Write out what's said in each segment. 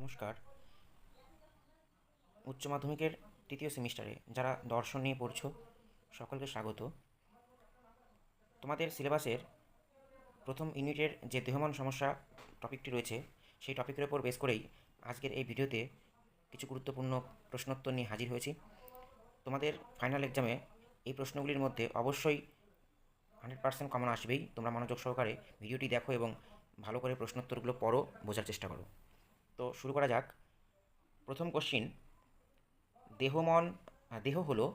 নমস্কার। উচ্চ মাধ্যমিকের তৃতীয় সেমিস্টারে যারা দর্শন নিয়ে পড়ছো সকলকে স্বাগত। তোমাদের সিলেবাসের প্রথম ইউনিটের যে দেহমান সমস্যা টপিকটি রয়েছে সেই টপিকের ওপর বেস করেই আজকের এই ভিডিওতে কিছু গুরুত্বপূর্ণ প্রশ্নোত্তর নিয়ে হাজির হয়েছি। তোমাদের ফাইনাল এক্সামে এই প্রশ্নগুলির মধ্যে অবশ্যই 100% কমন আসবেই। তোমরা মনোযোগ সহকারে ভিডিওটি দেখো এবং ভালো করে প্রশ্নোত্তরগুলো পড়ো, বোঝার চেষ্টা করো। তো শুরু করা যাক। প্রথম কোশ্চিন, দেহ হলো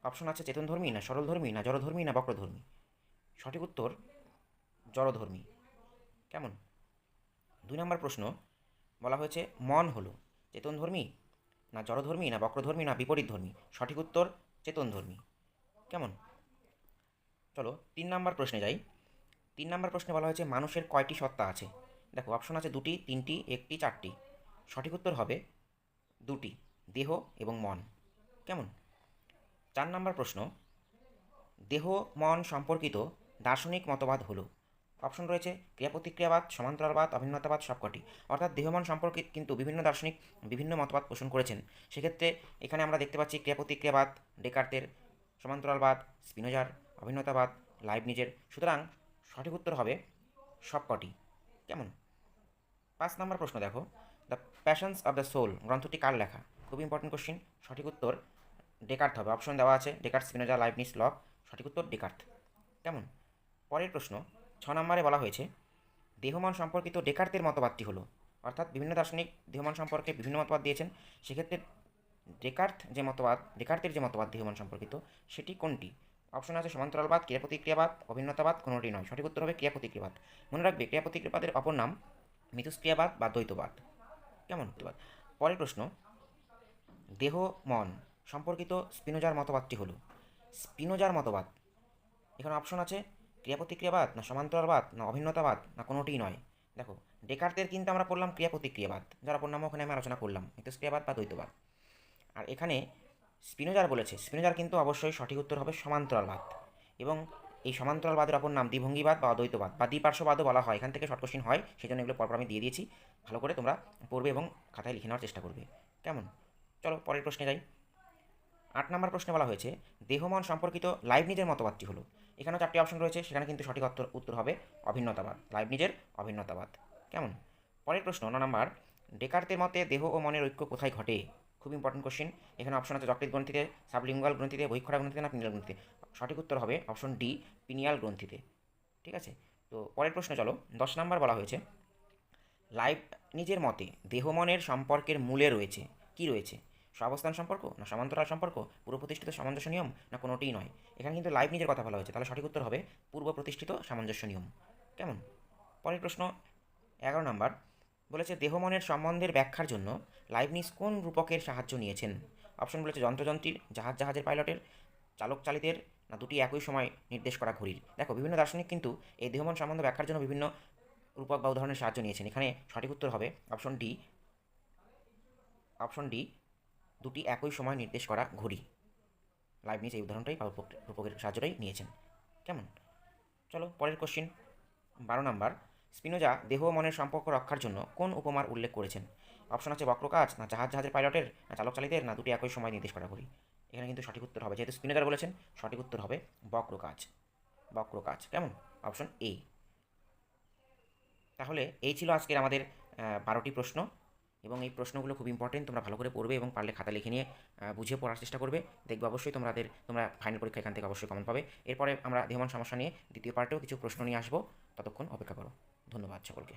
অপশন আছে চেতনধর্মী না সরলধর্মী না জড়ধর্মী না বক্রধর্মী। সঠিক উত্তর জড়ধর্মী। কেমন? 2 নম্বর প্রশ্ন বলা হয়েছে মন হলো চেতনধর্মী না জড়ধর্মী না বক্রধর্মী না বিপরীতধর্মী। সঠিক উত্তর চেতনধর্মী। কেমন? চলো 3 নম্বর প্রশ্নে যাই। 3 নম্বর প্রশ্নে বলা হয়েছে মানুষের কয়টি সত্তা আছে। দেখো অপশন আছে 2টি, 3টি, 1টি, 4টি। সঠিক উত্তর হবে 2টি, দেহ এবং মন। কেমন? 4 নম্বর প্রশ্ন, দেহ মন সম্পর্কিত দার্শনিক মতবাদ হলো। অপশন রয়েছে ক্রিয়া প্রতিক্রিয়াবাদ, সমান্তরালবাদ, অভিন্নতাবাদ, সবকটি। অর্থাৎ দেহ মন সম্পর্কে কিন্তু বিভিন্ন দার্শনিক বিভিন্ন মতবাদ পোষণ করেছেন। সেক্ষেত্রে এখানে আমরা দেখতে পাচ্ছি ক্রিয়া প্রতিক্রিয়াবাদ ডেকার্তের, সমান্তরালবাদ স্পিনোজার, অভিন্নতাবাদ লাইবনিজের। সুতরাং সঠিক উত্তর হবে সবকটি। কেমন? 5 নম্বর প্রশ্ন দেখো, the passions of the soul গ্রন্থটি কার লেখা? খুব ইম্পর্টেন্ট কোশ্চিন। সঠিক উত্তর ডেকার্ত হবে। অপশন দেওয়া আছে ডেকার্ত, স্পিনোজা, লাইবনিজ, লক। সঠিক উত্তর ডেকার্ত। কেমন? পরের প্রশ্ন 6 নম্বরে বলা হয়েছে দেহমন সম্পর্কিত ডেকার্তের মতবাদটি হলো। অর্থাৎ বিভিন্ন দার্শনিক দেহমন সম্পর্কে বিভিন্ন মতবাদ দিয়েছেন। সেক্ষেত্রে ডেকার্তের যে মতবাদ দেহমন সম্পর্কিত সেটি কোনটি? অপশন আছে সমান্তরালবাদ, ক্রিয়া প্রতিক্রিয়াবাদ, অভিন্নতাবাদ, কোনোটি নয়। সঠিক উত্তর হবে ক্রিয়া প্রতিক্রিয়াবাদ। মনে রাখবে ক্রিয়া প্রতিক্রিয়াবাদের অপর নাম মিথস্ক্রিয়াবাদ বা দ্বৈতবাদ। কেমন? পরের প্রশ্ন, দেহ মন সম্পর্কিত স্পিনোজার মতবাদটি হলো। স্পিনোজার মতবাদ এখানে অপশন আছে ক্রিয়া প্রতিক্রিয়াবাদ না সমান্তরালবাদ না অভিন্নতাবাদ না কোনোটিই নয়। দেখো ডেকার্তের কিন্তু আমরা পড়লাম ক্রিয়া প্রতিক্রিয়াবাদ, যারা অপর নাম ওখানে আমি আলোচনা করলাম মিথস্ক্রিয়াবাদ বা দ্বৈতবাদ। আর এখানে স্পিনোজার বলেছে, স্পিনোজার কিন্তু অবশ্যই সঠিক উত্তর হবে সমান্তরালবাদ। এবং এই সমান্তরালবাদের অপর নাম দ্বিভঙ্গিবাদ বা অদ্বৈতবাদ বা দ্বিপার্শ্ববাদও বলা হয়। এখান থেকে শর্ট কোশ্চিন হয়, সেই জন্য এগুলো পরপর আমি দিয়ে দিয়েছি। ভালো করে তোমরা পড়বে এবং খাতায় লিখে নেওয়ার চেষ্টা করবে। কেমন? চলো পরের প্রশ্নে যাই। 8 নম্বর প্রশ্নে বলা হয়েছে দেহমন সম্পর্কিত লাইবনিজের মতবাদটি হলো। এখানেও 4টি অপশন রয়েছে, সেখানে কিন্তু সঠিক উত্তর হবে অভিন্নতাবাদ, লাইবনিজের অভিন্নতাবাদ। কেমন? পরের প্রশ্ন 9 নম্বর, ডেকার্তের মতে দেহ ও মনের ঐক্য কোথায় ঘটে? খুব ইম্পর্টেন্ট কোশ্চিন। এখানে অপশন আছে যকৃৎ গ্রন্থিতে, সাবলিঙ্গুয়াল গ্রন্থিতে, বহিঃক্ষরা গ্রন্থিতে না পিনিয়াল গ্রন্থিতে। সঠিক উত্তর হবে অপশন ডি, পিনিয়াল গ্রন্থিতে। ঠিক আছে? তো পরের প্রশ্ন চলো 10 নম্বর বলা হয়েছে লাইবনিজের মতে দেহ মনের সম্পর্কের মূলে রয়েছে কি রয়েছে? সহাবস্থান সম্পর্ক না সমান্তরাল সম্পর্ক, পূর্ব প্রতিষ্ঠিত সামঞ্জস্য নিয়ম না কোনোটিই নয়। এখানে কিন্তু লাইবনিজের কথা বলা হয়েছে, তাহলে সঠিক উত্তর হবে পূর্ব প্রতিষ্ঠিত সামঞ্জস্য নিয়ম। কেমন? পরের প্রশ্ন 11 নম্বর বলেছে দেহ মনের সম্বন্ধের ব্যাখ্যার জন্য লাইবনিজ কোন রূপকের সাহায্য নিয়েছেন? অপশন বলেছে যন্ত্রযন্ত্রীর, জাহাজের পাইলটের, চালক চালিতের না দুটি একই সময় নির্দেশ করা ঘড়ির। দেখো বিভিন্ন দার্শনিক কিন্তু এই দেহমন সম্বন্ধ ব্যাখ্যার জন্য বিভিন্ন রূপক বা উদাহরণের সাহায্য নিয়েছেন। এখানে সঠিক উত্তর হবে অপশন ডি, দুটি একই সময় নির্দেশ করা ঘড়ি। লাইবনিজ এই উদাহরণটাই বা রূপকের সাহায্যটাই নিয়েছেন। কেমন? চলো পরের কোশ্চিন 12 নম্বর, স্পিনোজা দেহ ও মনের সম্পর্ক রক্ষার জন্য কোন উপমার উল্লেখ করেছেন? অপশন আছে বক্রকাচ না জাহাজের পাইলটের না চালক চালিতের না দুটি একই সময় নির্দেশ করা ঘড়ি। এখানে কিন্তু সঠিক উত্তর হবে, যেহেতু স্পিনোজার বলেছেন, সঠিক উত্তর হবে বক্রকাচ। কেমন? Option A. তাহলে এই ছিল আজকের আমাদের 12টি প্রশ্ন। এবং এই প্রশ্নগুলো খুব ইম্পর্টেন্ট, তোমরা ভালো করে পড়বে এবং পারলে খাতা লিখে নিয়ে বুঝে পড়ার চেষ্টা করবে। দেখবে অবশ্যই তোমরা ফাইনাল পরীক্ষা এখান থেকে অবশ্যই কমন পাবে। এরপরে আমরা দেহমান সমস্যা নিয়ে দ্বিতীয় পার্টেও কিছু প্রশ্ন নিয়ে আসবো। ততক্ষণ অপেক্ষা করো। ধন্যবাদ সকলকে।